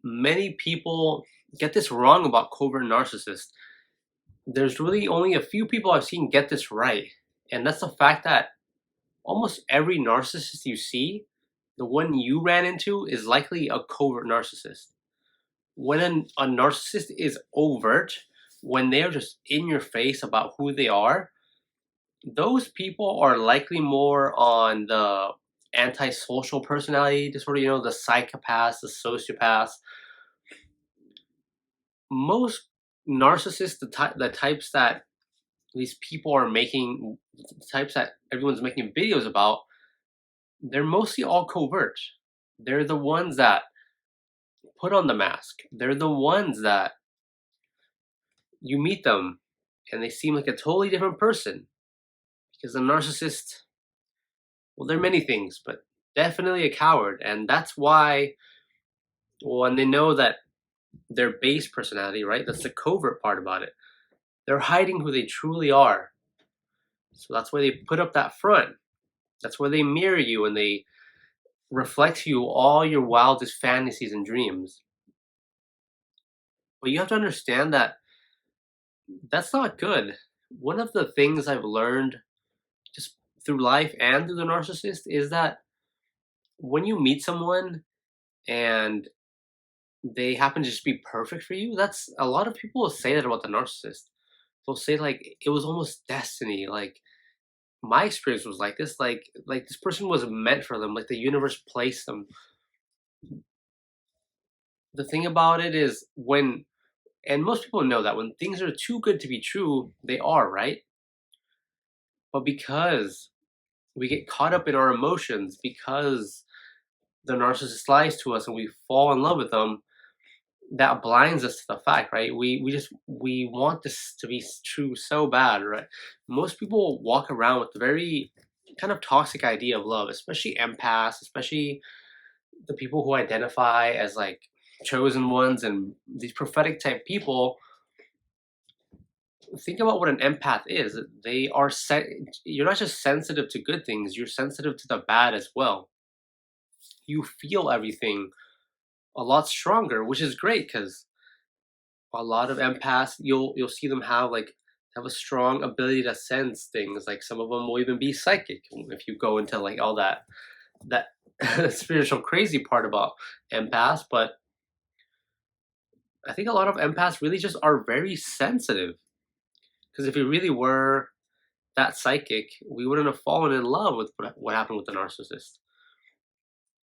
Many people get this wrong about covert narcissists. There's really only a few people I've seen get this right, and that's the fact that almost every narcissist you see, the one you ran into is likely a covert narcissist. When a narcissist is overt, when they're just in your face about who they are, those people are likely more on the antisocial personality disorder, the psychopaths, the sociopaths. Most narcissists, the types that these people are making, the types that everyone's making videos about, they're mostly all covert. They're the ones that put on the mask. They're the ones that you meet them and they seem like a totally different person. Because a narcissist, well, they're many things, but definitely a coward. And that's why when they know that their base personality, right? That's the covert part about it. They're hiding who they truly are. So that's why they put up that front. That's where they mirror you and they reflect to you all your wildest fantasies and dreams. But you have to understand that that's not good. One of the things I've learned just through life and through the narcissist is that when you meet someone and they happen to just be perfect for you, that's a lot of people will say that about the narcissist. They'll say like it was almost destiny. Like my experience was like this. Like this person was meant for them. Like the universe placed them. The thing about it is when, and most people know that when things are too good to be true, they are, right? But because we get caught up in our emotions, because the narcissist lies to us and we fall in love with them, that blinds us to the fact, right? We want this to be true so bad, right? Most people walk around with a very kind of toxic idea of love, especially empaths, especially the people who identify as like chosen ones and these prophetic type people. Think about what an empath is. They are you're not just sensitive to good things, you're sensitive to the bad as well. You feel everything a lot stronger, which is great because a lot of empaths, you'll see them have a strong ability to sense things. Like some of them will even be psychic if you go into like all that spiritual crazy part about empaths. But I think a lot of empaths really just are very sensitive. Because if we really were that psychic, we wouldn't have fallen in love with what happened with the narcissist.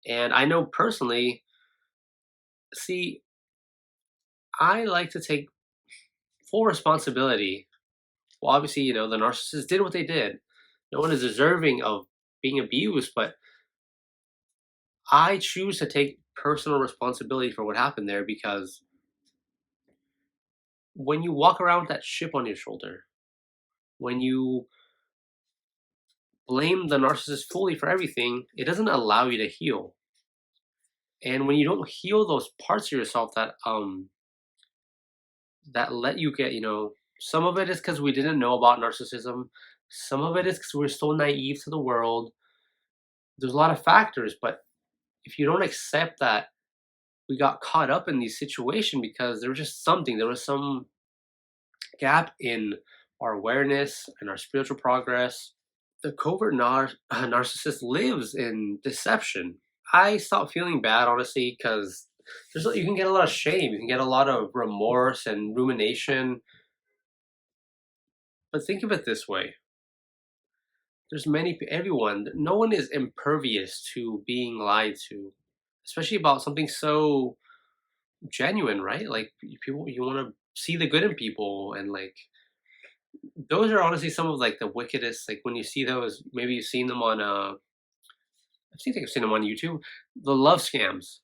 And I know personally, see, I like to take full responsibility. Well, obviously, the narcissist did what they did. No one is deserving of being abused, but I choose to take personal responsibility for what happened there because when you walk around with that chip on your shoulder, when you blame the narcissist fully for everything, it doesn't allow you to heal. And when you don't heal those parts of yourself that let you get, some of it is because we didn't know about narcissism. Some of it is because we're so naive to the world. There's a lot of factors, but if you don't accept that we got caught up in these situations because there was some gap in our awareness and our spiritual progress. The covert narcissist lives in deception. I stopped feeling bad, honestly, because you can get a lot of shame, you can get a lot of remorse and rumination. But think of it this way: everyone, no one is impervious to being lied to, especially about something so genuine, right? Like people, you want to see the good in people, and like those are honestly some of like the wickedest. Like when you see those, maybe you've seen them on I've seen them on YouTube. The love scams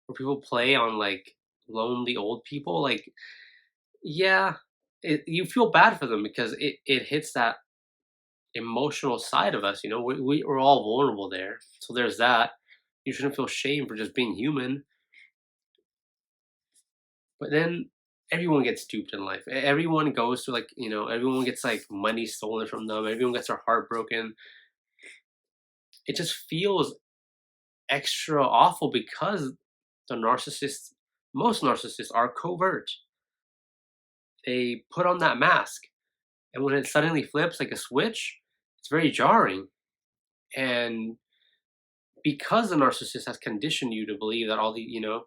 where people play on like lonely old people. Like, yeah, you feel bad for them because it hits that emotional side of us. We're all vulnerable there. So there's that. You shouldn't feel shame for just being human. But then everyone gets duped in life. Everyone goes to like, everyone gets like money stolen from them. Everyone gets their heart broken. It just feels extra awful because the narcissist Most narcissists are covert. They put on that mask, and when it suddenly flips like a switch, it's very jarring. And because the narcissist has conditioned you to believe that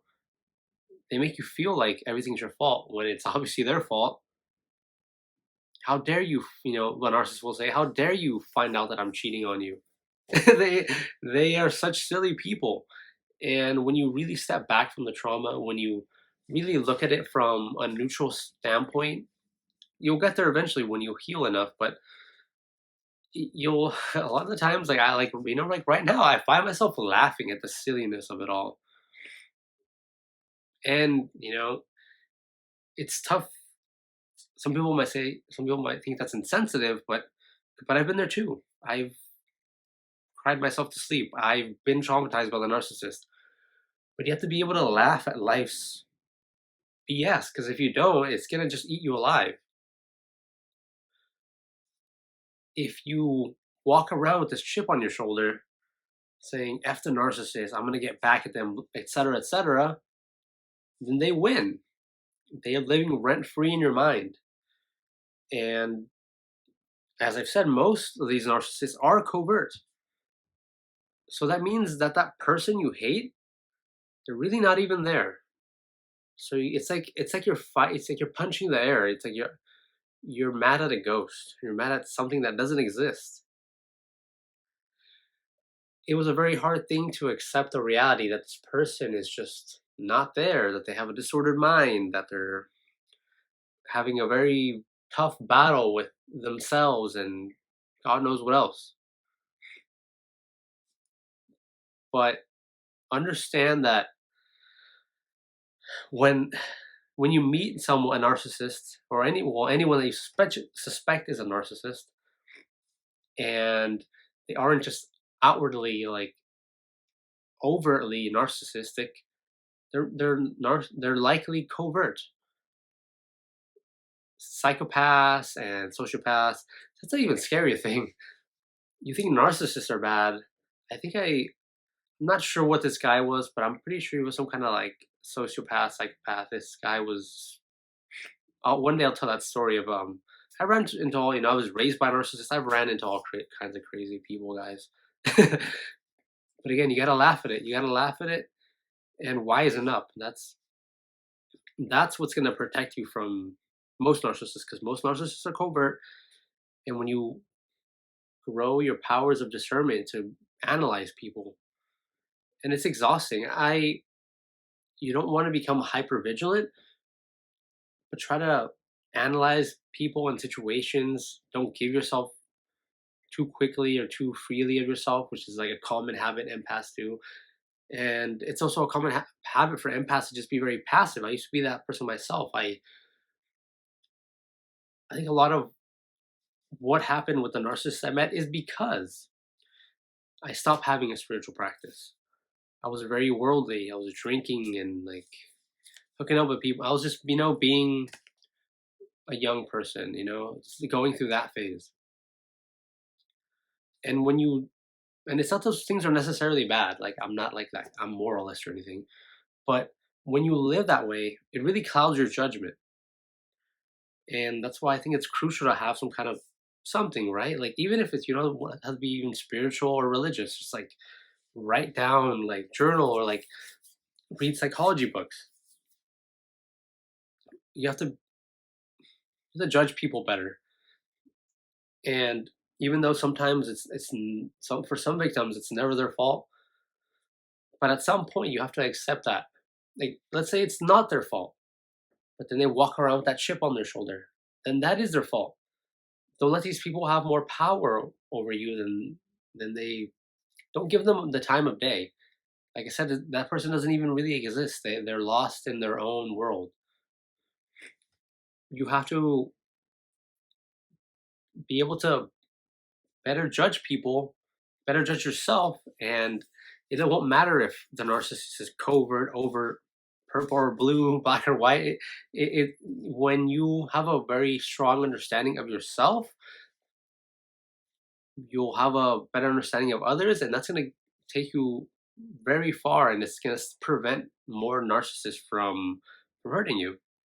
they make you feel like everything's your fault when it's obviously their fault. How dare you, what narcissists will say, how dare you find out that I'm cheating on you? they they are such silly people. And when you really step back from the trauma, when you really look at it from a neutral standpoint, you'll get there eventually when you heal enough. But you'll a lot of the times, like I like like right now, I find myself laughing at the silliness of it all. And it's tough. Some people might think that's insensitive, but I've been there too. I've cried myself to sleep. I've been traumatized by the narcissist. But you have to be able to laugh at life's BS, because if you don't, it's gonna just eat you alive. If you walk around with this chip on your shoulder saying "F the narcissist, I'm gonna get back at them," etc., then they win. They are living rent free in your mind. And as I've said, most of these narcissists are covert. So that means that that person you hate, they're really not even there. So it's like you're fight. It's like you're punching the air. It's like you're mad at a ghost. You're mad at something that doesn't exist. It was a very hard thing to accept the reality that this person is just not there. That they have a disordered mind. That they're having a very tough battle with themselves and God knows what else. But understand that when when you meet someone, a narcissist, or anyone that you suspect is a narcissist, and they aren't just outwardly like overtly narcissistic, they're likely covert psychopaths and sociopaths. That's not even scary thing. You think narcissists are bad? I'm not sure what this guy was, but I'm pretty sure he was some kind of like sociopath, psychopath. This guy was. One day I'll tell that story of I ran into all I was raised by narcissists. I've ran into all kinds of crazy people, guys. But again, you gotta laugh at it. You gotta laugh at it and wisen up. That's what's gonna protect you from most narcissists, because most narcissists are covert. And when you grow your powers of discernment to analyze people, and it's exhausting. You don't want to become hyper vigilant, but try to analyze people and situations. Don't give yourself too quickly or too freely of yourself, which is like a common habit empaths do. And it's also a common habit for empaths to just be very passive. I used to be that person myself. I think a lot of what happened with the narcissist I met is because I stopped having a spiritual practice. I was very worldly. I was drinking and like hooking up with people. I was just, being a young person, just going through that phase. And and it's not those things are necessarily bad. Like I'm not like that. I'm moralist or anything. But when you live that way, it really clouds your judgment. And that's why I think it's crucial to have some kind of something, right? Like even if it's have to be even spiritual or religious, just like write down, like journal, or like read psychology books. You have to, judge people better. And even though sometimes for some victims it's never their fault, but at some point you have to accept that. Like let's say it's not their fault, but then they walk around with that chip on their shoulder, then that is their fault. Don't let these people have more power over you than they. Don't give them the time of day. Like I said, that person doesn't even really exist. They're lost in their own world. You have to be able to better judge people, better judge yourself, and it won't matter if the narcissist is covert, overt, purple or blue, black or white. When you have a very strong understanding of yourself, you'll have a better understanding of others, and that's going to take you very far, and it's going to prevent more narcissists from hurting you.